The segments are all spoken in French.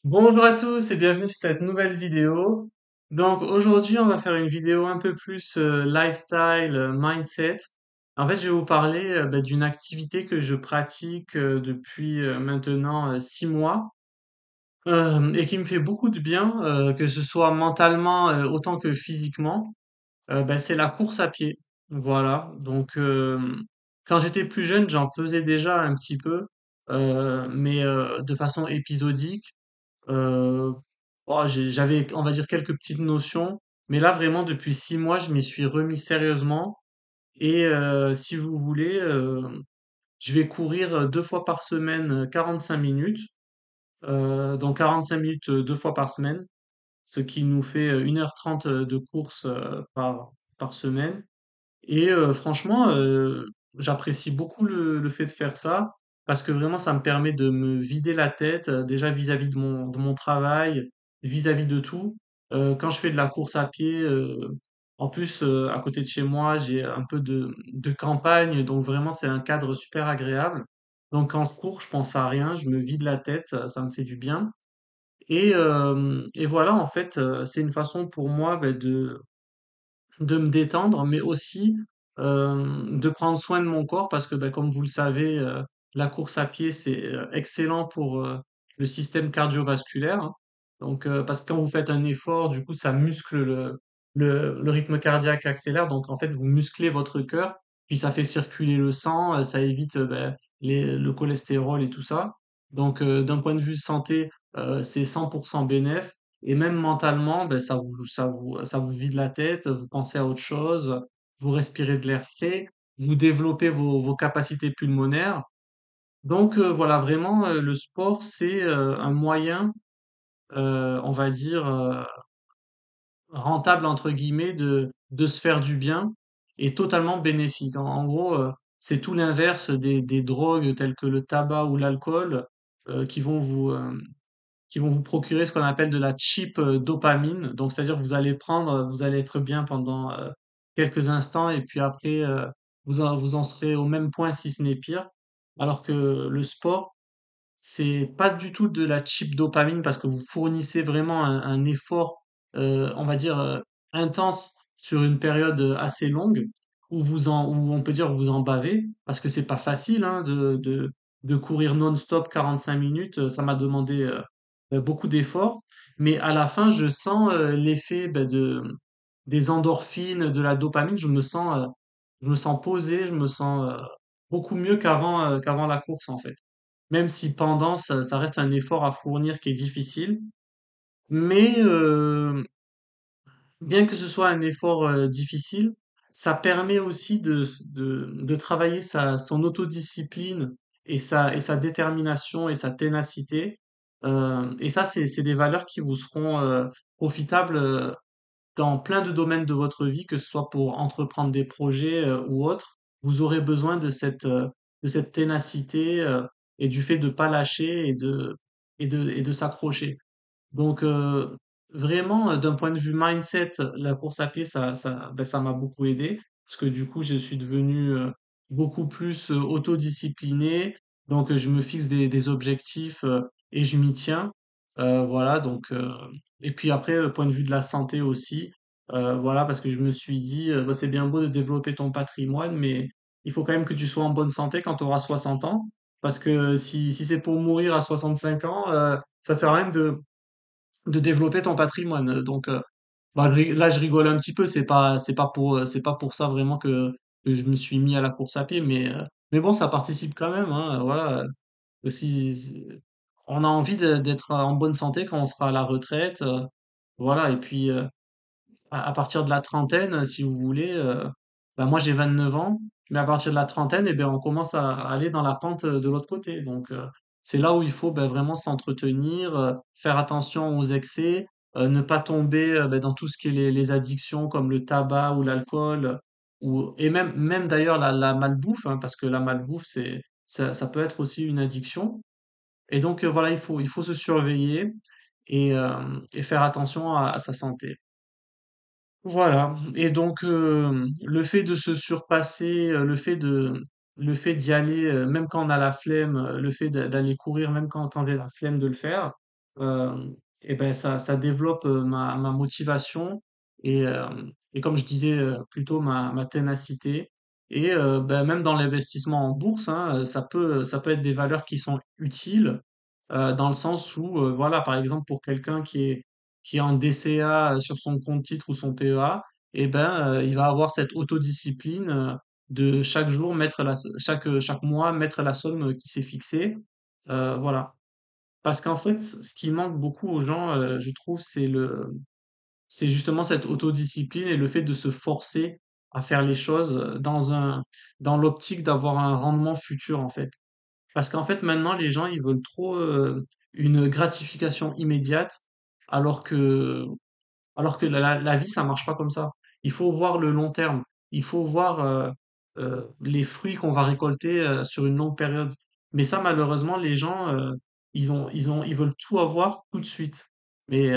Bonjour à tous et bienvenue sur cette nouvelle vidéo. Donc aujourd'hui, on va faire une vidéo un peu plus lifestyle, mindset. En fait, je vais vous parler d'une activité que je pratique depuis maintenant 6 mois et qui me fait beaucoup de bien, que ce soit mentalement autant que physiquement. C'est la course à pied. Voilà. Donc quand j'étais plus jeune, j'en faisais déjà un petit peu, mais de façon épisodique. Heu, j'avais, on va dire, quelques petites notions, mais là, vraiment, depuis 6 mois, je m'y suis remis sérieusement et si vous voulez, je vais courir 2 fois par semaine, 45 minutes, donc 45 minutes, 2 fois par semaine, ce qui nous fait, 1h30 de course, par semaine et franchement, j'apprécie beaucoup le fait de faire ça parce que vraiment ça me permet de me vider la tête, déjà vis-à-vis de mon travail, vis-à-vis de tout. Quand je fais de la course à pied, en plus, à côté de chez moi, j'ai un peu de campagne, donc vraiment c'est un cadre super agréable. Donc quand je cours, je pense à rien, je me vide la tête, ça me fait du bien et voilà, en fait, c'est une façon pour moi, de me détendre, mais aussi de prendre soin de mon corps parce que, comme vous le savez, la course à pied, c'est excellent pour le système cardiovasculaire, hein. Donc, parce que quand vous faites un effort, du coup, ça muscle le rythme cardiaque accélère. Donc, en fait, vous musclez votre cœur, puis ça fait circuler le sang, ça évite le cholestérol et tout ça. Donc, d'un point de vue santé, c'est 100% bénéf. Et même mentalement, ça vous vide la tête, vous pensez à autre chose, vous respirez de l'air frais, vous développez vos capacités pulmonaires. Donc voilà, vraiment, le sport, c'est un moyen, on va dire, rentable entre guillemets de se faire du bien et totalement bénéfique. En gros, c'est tout l'inverse des drogues telles que le tabac ou l'alcool qui vont vous procurer ce qu'on appelle de la cheap dopamine. Donc, c'est-à-dire que vous allez être bien pendant quelques instants et puis après, vous en serez au même point si ce n'est pire. Alors que le sport, c'est pas du tout de la cheap dopamine parce que vous fournissez vraiment un effort, on va dire, intense sur une période assez longue où on peut dire vous en bavez parce que c'est pas facile hein, de courir non-stop 45 minutes. Ça m'a demandé beaucoup d'efforts, mais à la fin, je sens l'effet des endorphines, de la dopamine. Je me sens posé, je me sens beaucoup mieux qu'avant la course en fait. Même si pendant, ça reste un effort à fournir qui est difficile. Mais bien que ce soit un effort difficile, ça permet aussi de travailler son autodiscipline et sa détermination et sa ténacité. Et ça, c'est des valeurs qui vous seront profitables dans plein de domaines de votre vie, que ce soit pour entreprendre des projets ou autres. Vous aurez besoin de cette ténacité et du fait de pas lâcher et de s'accrocher. Donc vraiment, d'un point de vue mindset, la course à pied, ça m'a beaucoup aidé parce que du coup, je suis devenu beaucoup plus autodiscipliné. Donc, je me fixe des objectifs et je m'y tiens. Voilà, donc et puis après, point de vue de la santé aussi, voilà, parce que je me suis dit, c'est bien beau de développer ton patrimoine, mais il faut quand même que tu sois en bonne santé quand tu auras 60 ans, parce que si c'est pour mourir à 65 ans, ça sert à rien de développer ton patrimoine. Donc, là, je rigole un petit peu. C'est pas pour ça vraiment que je me suis mis à la course à pied, mais bon, ça participe quand même, hein. Voilà. Si on a envie d'être en bonne santé quand on sera à la retraite, voilà. Et puis, à partir de la trentaine, si vous voulez, moi j'ai 29 ans, mais à partir de la trentaine, eh bien, on commence à aller dans la pente de l'autre côté. Donc, c'est là où il faut vraiment s'entretenir, faire attention aux excès, ne pas tomber dans tout ce qui est les addictions comme le tabac ou l'alcool, et même d'ailleurs la malbouffe, hein, parce que la malbouffe, ça peut être aussi une addiction. Et donc, voilà, il faut se surveiller et faire attention à sa santé. Voilà. Et donc, le fait de se surpasser, le fait d'y aller, même quand on a la flemme, le fait d'aller courir même quand j'ai la flemme de le faire, et ben ça développe ma motivation et comme je disais plus tôt, ma ténacité. Et ben, même dans l'investissement en bourse, hein, ça peut être des valeurs qui sont utiles dans le sens où, voilà, par exemple, pour quelqu'un qui est en DCA sur son compte titre ou son PEA, et ben, il va avoir cette autodiscipline de chaque jour mettre chaque mois mettre la somme qui s'est fixée. Voilà. Parce qu'en fait, ce qui manque beaucoup aux gens, je trouve, c'est justement cette autodiscipline et le fait de se forcer à faire les choses dans l'optique d'avoir un rendement futur, en fait. Parce qu'en fait, maintenant, les gens, ils veulent trop, une gratification immédiate, alors que la vie, ça marche pas comme ça. Il faut voir le long terme. Il faut voir les fruits qu'on va récolter sur une longue période. Mais ça, malheureusement, les gens, ils veulent tout avoir tout de suite. Mais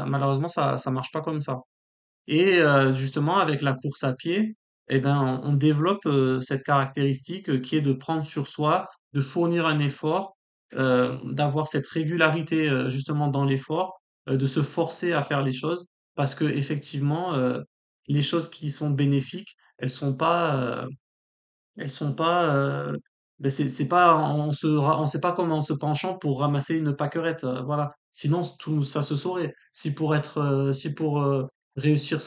malheureusement, ça marche pas comme ça. Et justement, avec la course à pied, eh ben, on développe cette caractéristique qui est de prendre sur soi, de fournir un effort, d'avoir cette régularité justement dans l'effort, de se forcer à faire les choses, parce que effectivement, les choses qui sont bénéfiques, elles sont pas, ben c'est pas on sait pas comme en se penchant pour ramasser une pâquerette, voilà. Sinon tout ça se saurait. Si pour réussir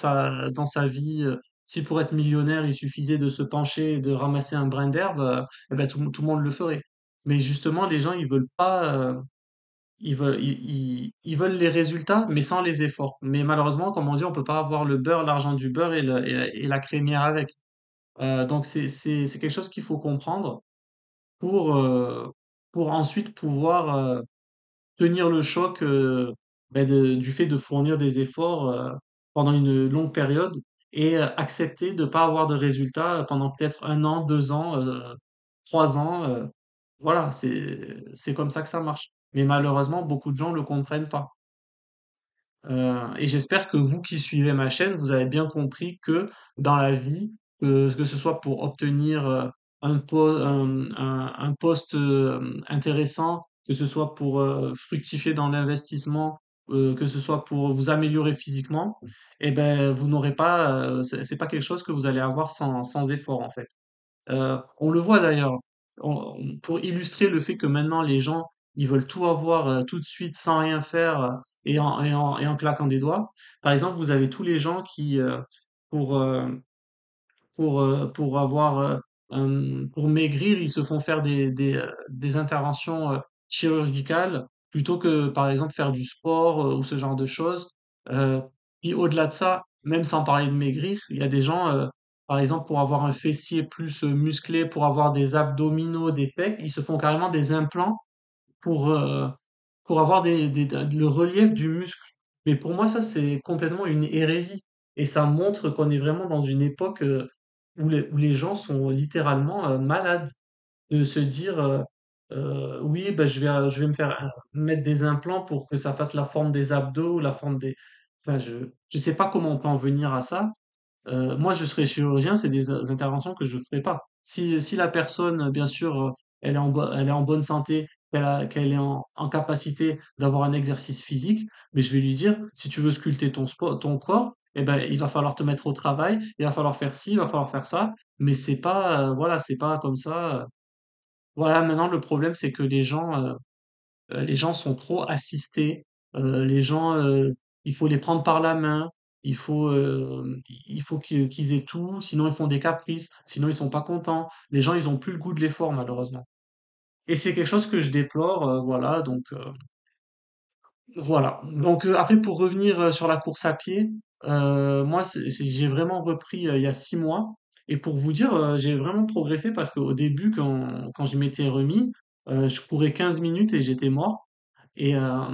dans sa vie, si pour être millionnaire il suffisait de se pencher et de ramasser un brin d'herbe, eh ben tout le monde le ferait. Mais justement les gens ils veulent pas, ils veulent les résultats mais sans les efforts. Mais malheureusement comme on dit on peut pas avoir le beurre, l'argent du beurre et la crémière avec. Donc c'est quelque chose qu'il faut comprendre pour, euh, pour ensuite pouvoir tenir le choc du fait de fournir des efforts pendant une longue période et accepter de ne pas avoir de résultats pendant peut-être 1 an, 2 ans, 3 ans. Voilà, c'est comme ça que ça marche. Mais malheureusement, beaucoup de gens ne le comprennent pas. Et j'espère que vous qui suivez ma chaîne, vous avez bien compris que dans la vie, que ce soit pour obtenir un poste intéressant, que ce soit pour fructifier dans l'investissement, que ce soit pour vous améliorer physiquement, eh ben vous n'aurez pas, c'est pas quelque chose que vous allez avoir sans effort en fait. On le voit d'ailleurs, pour illustrer le fait que maintenant les gens, ils veulent tout avoir tout de suite sans rien faire et en claquant des doigts. Par exemple, vous avez tous les gens qui, pour, euh, pour avoir, pour maigrir, ils se font faire des interventions chirurgicales plutôt que, par exemple, faire du sport ou ce genre de choses. Euh, et au-delà de ça, même sans parler de maigrir, il y a des gens, par exemple, pour avoir un fessier plus musclé, pour avoir des abdominaux, des pecs, ils se font carrément des implants pour, euh, pour avoir le relief du muscle. Mais pour moi, ça, c'est complètement une hérésie. Et ça montre qu'on est vraiment dans une époque où les gens sont littéralement malades de se dire oui, ben, je vais me faire mettre des implants pour que ça fasse la forme des abdos, la forme des... Enfin, je sais pas comment on peut en venir à ça. Moi, je serais chirurgien, c'est des interventions que je ferais pas. Si la personne, bien sûr, elle est en bonne santé, qu'elle est en capacité d'avoir un exercice physique, mais je vais lui dire, si tu veux sculpter ton corps, eh ben, il va falloir te mettre au travail, il va falloir faire ci, il va falloir faire ça, mais c'est pas, voilà, c'est pas comme ça. Voilà, maintenant, le problème, c'est que les gens sont trop assistés. Les gens, il faut les prendre par la main. Il faut qu'ils aient tout. Sinon, ils font des caprices. Sinon, ils sont pas contents. Les gens, ils ont plus le goût de l'effort, malheureusement. Et c'est quelque chose que je déplore. Voilà. Donc, voilà. Donc, après, pour revenir sur la course à pied, moi, j'ai vraiment repris il y a 6 mois. Et pour vous dire, j'ai vraiment progressé parce qu'au début, quand je m'étais remis, je courais 15 minutes et j'étais mort. Et là,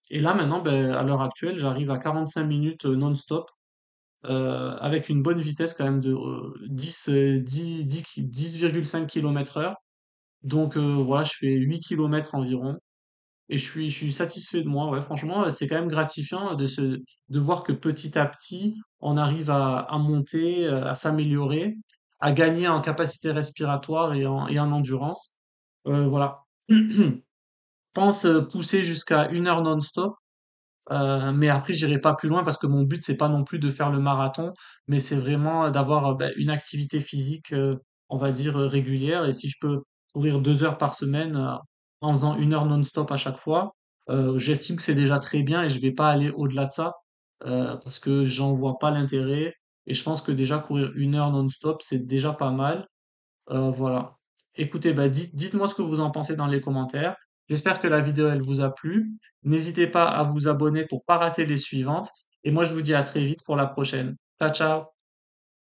maintenant, ben, à l'heure actuelle, j'arrive à 45 minutes non-stop, avec une bonne vitesse quand même de 10,5 km heure. Donc voilà, je fais 8 km environ. Et je suis satisfait de moi. Ouais, franchement, c'est quand même gratifiant de voir que petit à petit, on arrive à monter, à s'améliorer, à gagner en capacité respiratoire et en endurance. Voilà. pense pousser jusqu'à 1 heure non-stop. Mais après, j'irai pas plus loin parce que mon but, c'est pas non plus de faire le marathon, mais c'est vraiment d'avoir une activité physique, on va dire, régulière. Et si je peux courir 2 heures par semaine en faisant 1 heure non-stop à chaque fois, j'estime que c'est déjà très bien et je vais pas aller au-delà de ça parce que j'en vois pas l'intérêt. Et je pense que déjà courir 1 heure non-stop, c'est déjà pas mal. Voilà. Écoutez, bah, dites-moi ce que vous en pensez dans les commentaires. J'espère que la vidéo, elle vous a plu. N'hésitez pas à vous abonner pour pas rater les suivantes. Et moi, je vous dis à très vite pour la prochaine. Ciao, ciao!